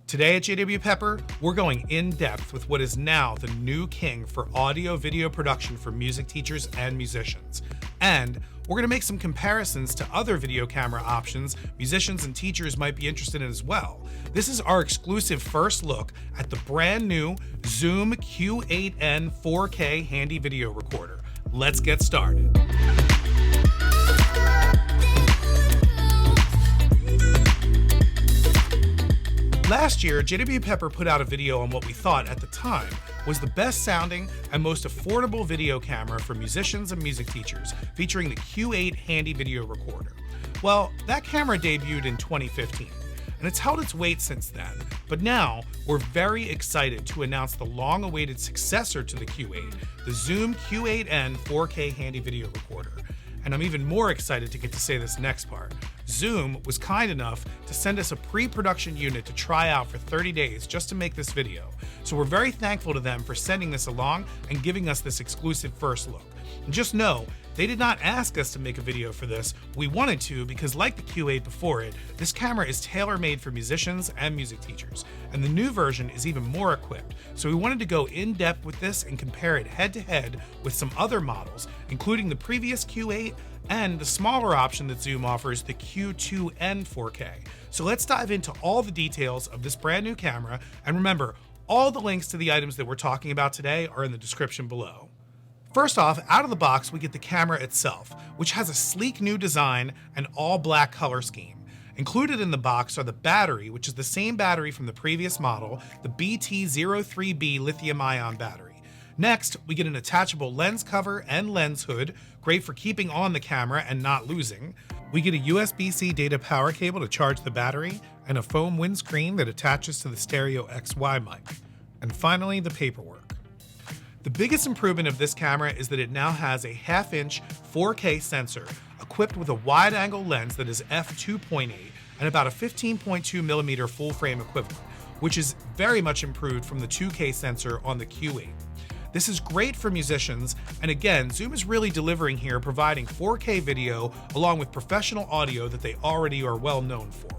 Today at JW Pepper, we're going in depth with what is now the new king for audio video production for music teachers and musicians. And we're going to make some comparisons to other video camera options musicians and teachers might be interested in as well. This is our exclusive first look at the brand new Zoom Q8N 4K handy video recorder. Let's get started. Last year, JW Pepper put out a video on what we thought at the time was the best sounding and most affordable video camera for musicians and music teachers, featuring the Q8 handy video recorder. Well, that camera debuted in 2015, and it's held its weight since then, but now we're very excited to announce the long-awaited successor to the Q8, the Zoom Q8N 4K handy video recorder. And I'm even more excited to get to say this next part. Zoom was kind enough to send us a pre-production unit to try out for 30 days just to make this video. So we're very thankful to them for sending this along and giving us this exclusive first look. And just know, they did not ask us to make a video for this. We wanted to because, like the Q8 before it, this camera is tailor-made for musicians and music teachers. And the new version is even more equipped. So we wanted to go in depth with this and compare it head-to-head with some other models, including the previous Q8 and the smaller option that Zoom offers, the Q2N 4K. So let's dive into all the details of this brand new camera. And remember, all the links to the items that we're talking about today are in the description below. First off, out of the box, we get the camera itself, which has a sleek new design and all black color scheme. Included in the box are the battery, which is the same battery from the previous model, the BT03B lithium-ion battery. Next, we get an attachable lens cover and lens hood, great for keeping on the camera and not losing. We get a USB-C data power cable to charge the battery, and a foam windscreen that attaches to the stereo XY mic. And finally, the paperwork. The biggest improvement of this camera is that it now has a 1/2-inch 4K sensor equipped with a wide-angle lens that is f2.8 and about a 15.2mm full-frame equivalent, which is very much improved from the 2K sensor on the Q8. This is great for musicians, and again, Zoom is really delivering here, providing 4K video along with professional audio that they already are well known for.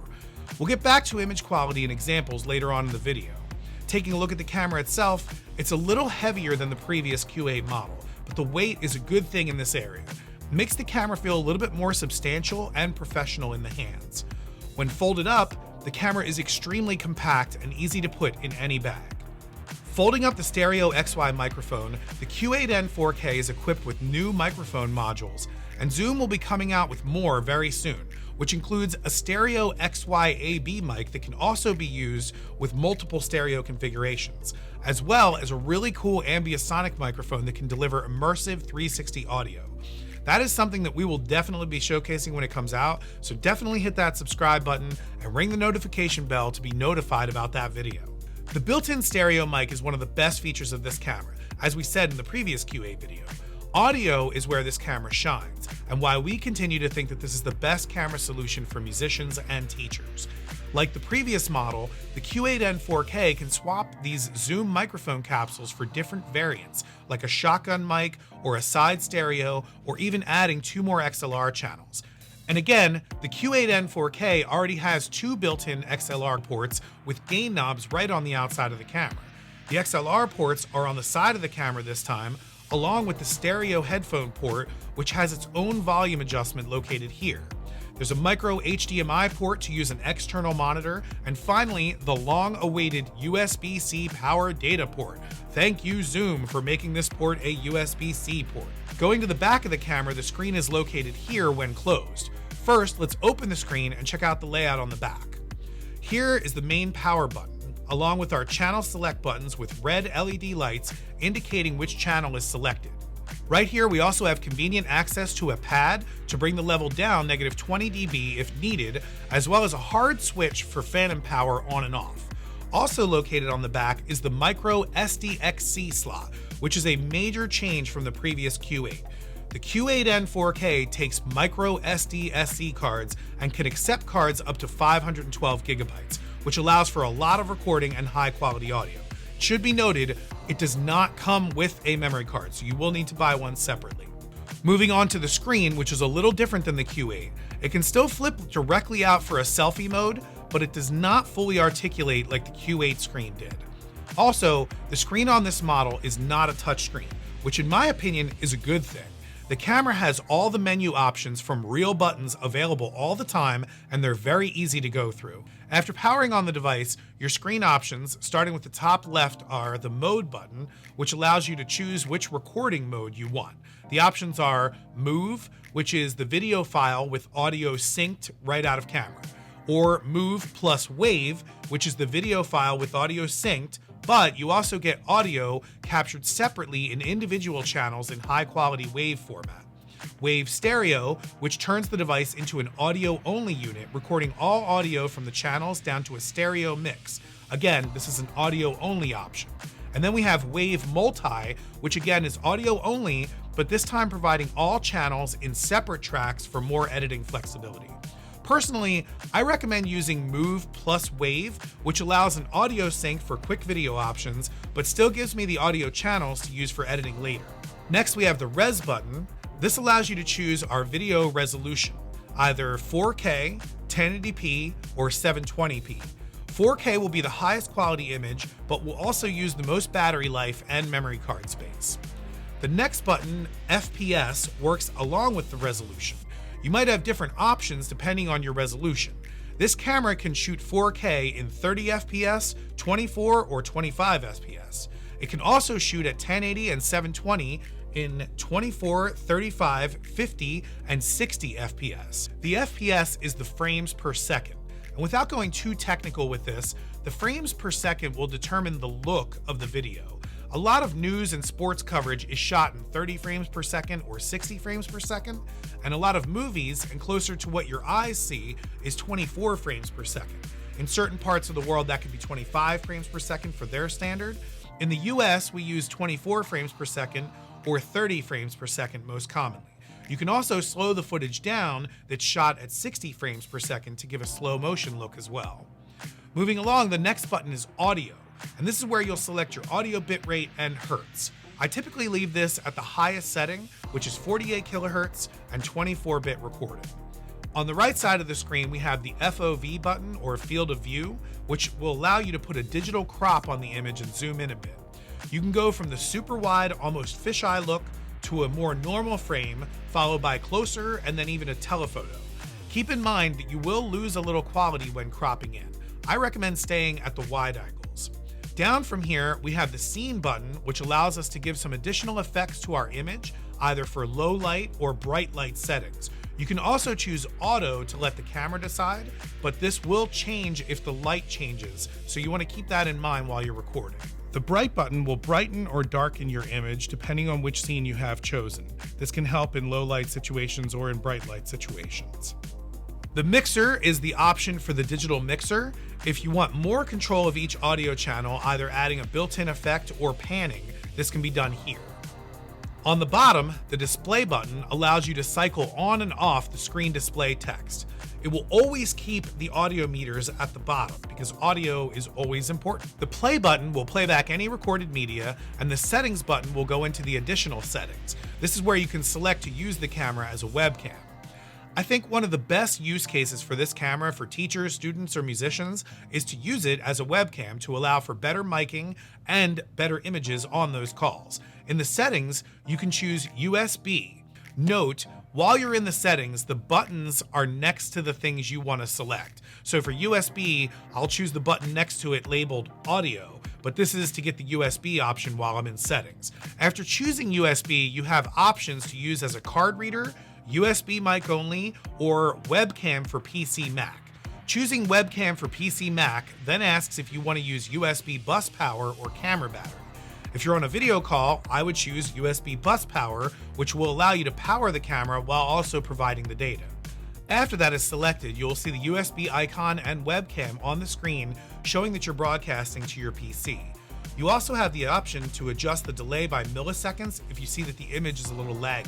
We'll get back to image quality and examples later on in the video. Taking a look at the camera itself, it's a little heavier than the previous Q8 model, but the weight is a good thing in this area. It makes the camera feel a little bit more substantial and professional in the hands. When folded up, the camera is extremely compact and easy to put in any bag. Folding up the stereo XY microphone, the Q8N 4K is equipped with new microphone modules, and Zoom will be coming out with more very soon, which includes a stereo XY-AB mic that can also be used with multiple stereo configurations, as well as a really cool ambisonic microphone that can deliver immersive 360 audio. That is something that we will definitely be showcasing when it comes out, so definitely hit that subscribe button and ring the notification bell to be notified about that video. The built-in stereo mic is one of the best features of this camera, as we said in the previous Q8 video. Audio is where this camera shines, and why we continue to think that this is the best camera solution for musicians and teachers. Like the previous model, the Q8N 4K can swap these Zoom microphone capsules for different variants, like a shotgun mic or a side stereo, or even adding 2 more XLR channels. And again, the Q8N 4K already has 2 built-in XLR ports with gain knobs right on the outside of the camera. The XLR ports are on the side of the camera this time, along with the stereo headphone port, which has its own volume adjustment located here. There's a micro HDMI port to use an external monitor, and finally, the long-awaited USB-C power data port. Thank you, Zoom, for making this port a USB-C port. Going to the back of the camera, the screen is located here when closed. First, let's open the screen and check out the layout on the back. Here is the main power button, along with our channel select buttons with red LED lights indicating which channel is selected. Right here, we also have convenient access to a pad to bring the level down -20 dB if needed, as well as a hard switch for phantom power on and off. Also located on the back is the micro SDXC slot, which is a major change from the previous Q8. The Q8N 4K takes micro SD/SC cards and can accept cards up to 512 gigabytes, which allows for a lot of recording and high quality audio. It should be noted, it does not come with a memory card, so you will need to buy one separately. Moving on to the screen, which is a little different than the Q8, it can still flip directly out for a selfie mode, but it does not fully articulate like the Q8 screen did. Also, the screen on this model is not a touchscreen, which in my opinion is a good thing. The camera has all the menu options from real buttons available all the time, and they're very easy to go through. After powering on the device, your screen options, starting with the top left, are the mode button, which allows you to choose which recording mode you want. The options are Move, which is the video file with audio synced right out of camera, or Move plus Wave, which is the video file with audio synced, but you also get audio captured separately in individual channels in high-quality wave format. Wave Stereo, which turns the device into an audio-only unit, recording all audio from the channels down to a stereo mix. Again, this is an audio-only option. And then we have Wave Multi, which again is audio-only, but this time providing all channels in separate tracks for more editing flexibility. Personally, I recommend using Move plus Wave, which allows an audio sync for quick video options, but still gives me the audio channels to use for editing later. Next, we have the Res button. This allows you to choose our video resolution, either 4K, 1080p, or 720p. 4K will be the highest quality image, but will also use the most battery life and memory card space. The next button, FPS, works along with the resolution. You might have different options depending on your resolution. This camera can shoot 4K in 30 FPS, 24 or 25 FPS. It can also shoot at 1080 and 720 in 24, 35, 50, and 60 FPS. The FPS is the frames per second. And without going too technical with this, the frames per second will determine the look of the video. A lot of news and sports coverage is shot in 30 frames per second or 60 frames per second, and a lot of movies, and closer to what your eyes see, is 24 frames per second. In certain parts of the world, that could be 25 frames per second for their standard. In the US, we use 24 frames per second or 30 frames per second most commonly. You can also slow the footage down that's shot at 60 frames per second to give a slow motion look as well. Moving along, the next button is Audio. And this is where you'll select your audio bitrate and hertz. I typically leave this at the highest setting, which is 48 kilohertz and 24-bit recording. On the right side of the screen, we have the FOV button, or field of view, which will allow you to put a digital crop on the image and zoom in a bit. You can go from the super wide, almost fisheye look to a more normal frame, followed by closer and then even a telephoto. Keep in mind that you will lose a little quality when cropping in. I recommend staying at the wide angles. Down from here, we have the Scene button, which allows us to give some additional effects to our image, either for low light or bright light settings. You can also choose Auto to let the camera decide, but this will change if the light changes, so you want to keep that in mind while you're recording. The Bright button will brighten or darken your image depending on which scene you have chosen. This can help in low light situations or in bright light situations. The Mixer is the option for the digital mixer. If you want more control of each audio channel, either adding a built-in effect or panning, this can be done here. On the bottom, the Display button allows you to cycle on and off the screen display text. It will always keep the audio meters at the bottom because audio is always important. The Play button will play back any recorded media, and the Settings button will go into the additional settings. This is where you can select to use the camera as a webcam. I think one of the best use cases for this camera for teachers, students, or musicians is to use it as a webcam to allow for better miking and better images on those calls. In the settings, you can choose USB. Note, while you're in the settings, the buttons are next to the things you want to select. So for USB, I'll choose the button next to it labeled Audio, but this is to get the USB option while I'm in settings. After choosing USB, you have options to use as a card reader, USB mic only, or webcam for PC Mac. Choosing webcam for PC Mac then asks if you want to use USB bus power or camera battery. If you're on a video call, I would choose USB bus power, which will allow you to power the camera while also providing the data. After that is selected, you'll see the USB icon and webcam on the screen showing that you're broadcasting to your PC. You also have the option to adjust the delay by milliseconds if you see that the image is a little laggy.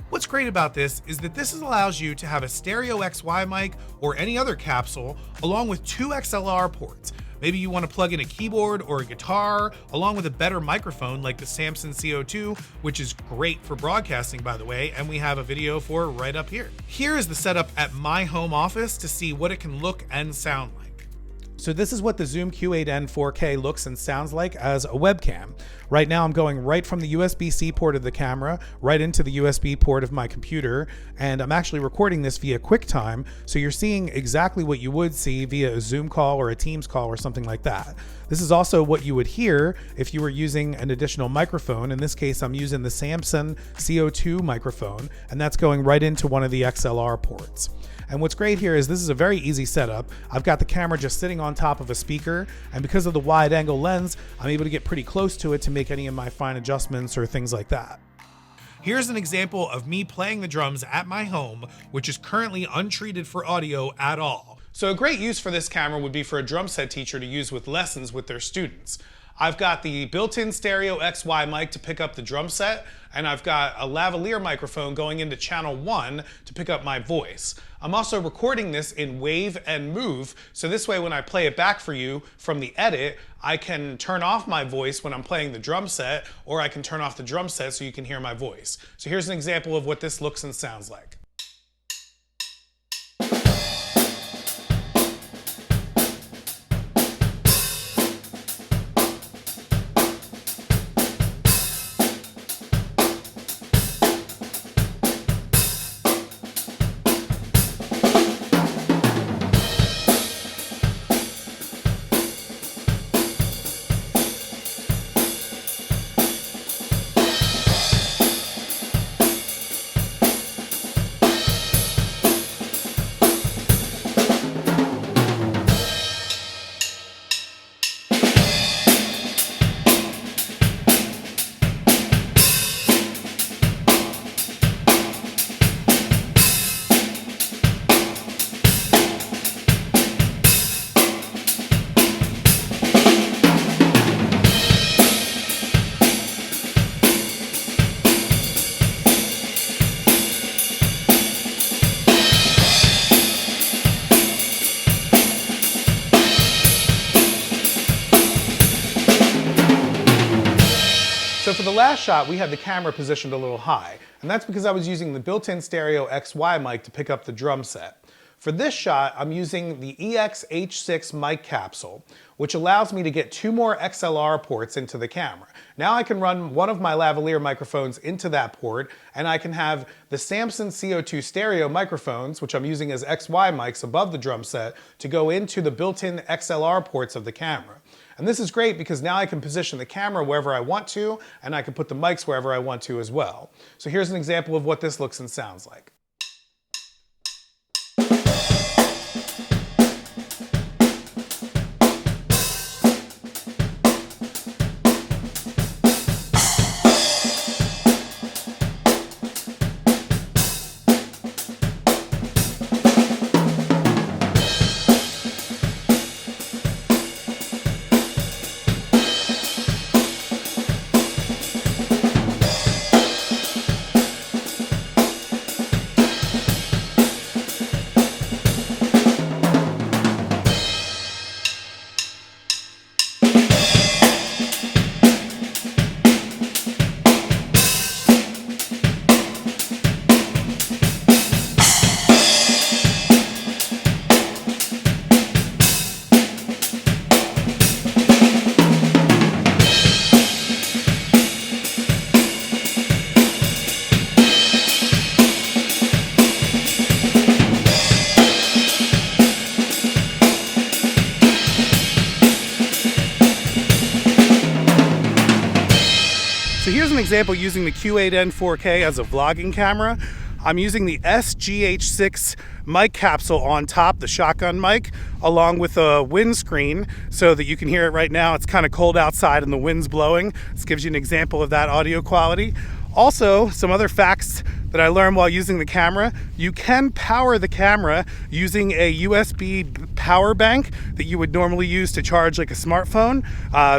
What's great about this is that this allows you to have a stereo XY mic or any other capsule along with two XLR ports. Maybe you want to plug in a keyboard or a guitar along with a better microphone like the Samson CO2, which is great for broadcasting, by the way, and we have a video for right up here. Here is the setup at my home office to see what it can look and sound like. So this is what the Zoom Q8N 4K looks and sounds like as a webcam. Right now I'm going right from the USB-C port of the camera right into the USB port of my computer, and I'm actually recording this via QuickTime, so you're seeing exactly what you would see via a Zoom call or a Teams call or something like that. This is also what you would hear if you were using an additional microphone. In this case, I'm using the Samson CO2 microphone, and that's going right into one of the XLR ports. And what's great here is this is a very easy setup. I've got the camera just sitting on top of a speaker, and because of the wide angle lens, I'm able to get pretty close to it to make any of my fine adjustments or things like that. Here's an example of me playing the drums at my home, which is currently untreated for audio at all. So a great use for this camera would be for a drum set teacher to use with lessons with their students. I've got the built-in stereo XY mic to pick up the drum set, and I've got a lavalier microphone going into channel 1 to pick up my voice. I'm also recording this in wave and move, so this way when I play it back for you from the edit, I can turn off my voice when I'm playing the drum set, or I can turn off the drum set so you can hear my voice. So here's an example of what this looks and sounds like. So for the last shot, we had the camera positioned a little high, and that's because I was using the built-in stereo XY mic to pick up the drum set. For this shot, I'm using the EX-H6 mic capsule, which allows me to get 2 more XLR ports into the camera. Now I can run one of my lavalier microphones into that port, and I can have the Samson CO2 stereo microphones, which I'm using as XY mics above the drum set, to go into the built-in XLR ports of the camera. And this is great because now I can position the camera wherever I want to, and I can put the mics wherever I want to as well. So here's an example of what this looks and sounds like. So here's an example using the Q8N 4K as a vlogging camera. I'm using the SGH6 mic capsule on top, the shotgun mic, along with a windscreen so that you can hear it right now. It's kind of cold outside and the wind's blowing. This gives you an example of that audio quality. Also, some other facts that I learned while using the camera: you can power the camera using a USB power bank that you would normally use to charge like a smartphone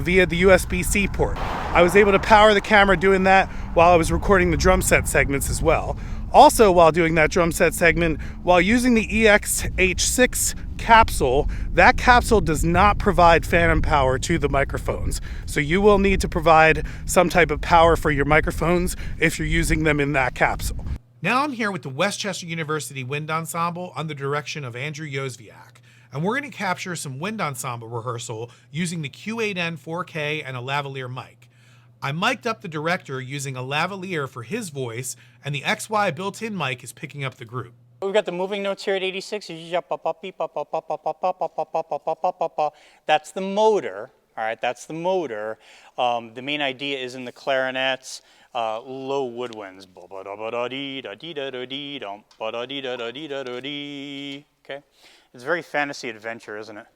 via the USB-C port. I was able to power the camera doing that while I was recording the drum set segments as well. Also, while doing that drum set segment, while using the EX-H6 capsule, that capsule does not provide phantom power to the microphones. So you will need to provide some type of power for your microphones if you're using them in that capsule. Now I'm here with the West Chester University Wind Ensemble under the direction of Andrew Yozviak. and we're going to capture some wind ensemble rehearsal using the Q8N 4K and a lavalier mic. I mic'd up the director using a lavalier for his voice, and the XY built-in mic is picking up the group. We've got the moving notes here at 86. That's the motor. All right, that's the motor. The main idea is in the clarinets, low woodwinds. Okay, it's very fantasy adventure, isn't it?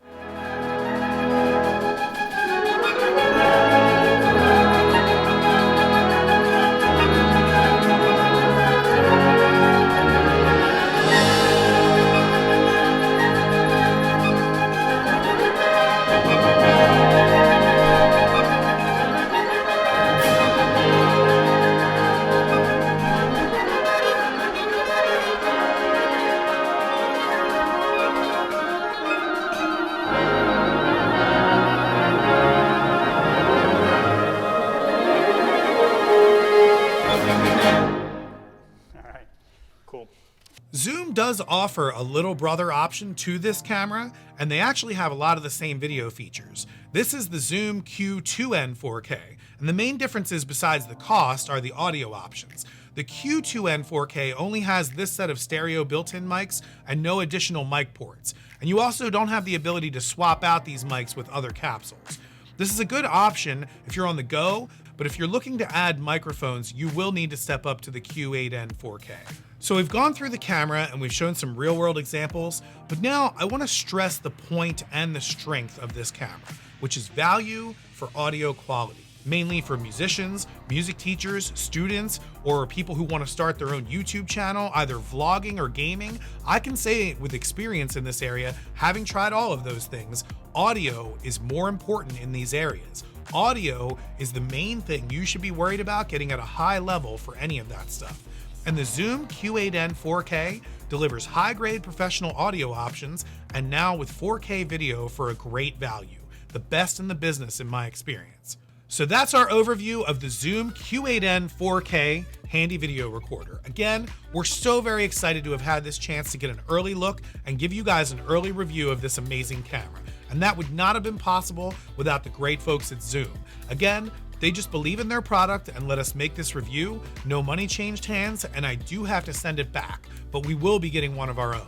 Zoom does offer a little brother option to this camera, and they actually have a lot of the same video features. This is the Zoom Q2N 4K, and the main differences besides the cost are the audio options. The Q2N 4K only has this set of stereo built-in mics and no additional mic ports, and you also don't have the ability to swap out these mics with other capsules. This is a good option if you're on the go, but if you're looking to add microphones, you will need to step up to the Q8N 4K. So we've gone through the camera and we've shown some real-world examples, but now I want to stress the point and the strength of this camera, which is value for audio quality, mainly for musicians, music teachers, students, or people who want to start their own YouTube channel, either vlogging or gaming. I can say with experience in this area, having tried all of those things, audio is more important in these areas. Audio is the main thing you should be worried about getting at a high level for any of that stuff. And the Zoom Q8N 4K delivers high-grade professional audio options, and now with 4K video for a great value, the best in the business in my experience. So that's our overview of the Zoom Q8N 4K handy video recorder. Again, we're so very excited to have had this chance to get an early look and give you guys an early review of this amazing camera. And that would not have been possible without the great folks at Zoom. Again, they just believe in their product and let us make this review. No money changed hands, and I do have to send it back, but we will be getting one of our own.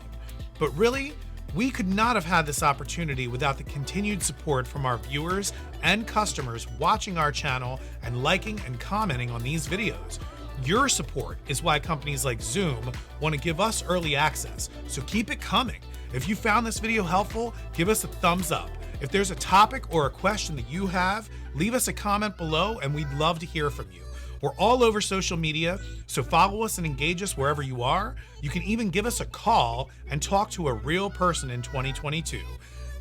But really, we could not have had this opportunity without the continued support from our viewers and customers watching our channel and liking and commenting on these videos. Your support is why companies like Zoom want to give us early access, so keep it coming. If you found this video helpful, give us a thumbs up. If there's a topic or a question that you have, leave us a comment below and we'd love to hear from you. We're all over social media, so follow us and engage us wherever you are. You can even give us a call and talk to a real person in 2022.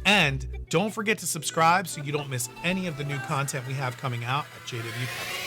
And don't forget to subscribe so you don't miss any of the new content we have coming out at JW Pepper.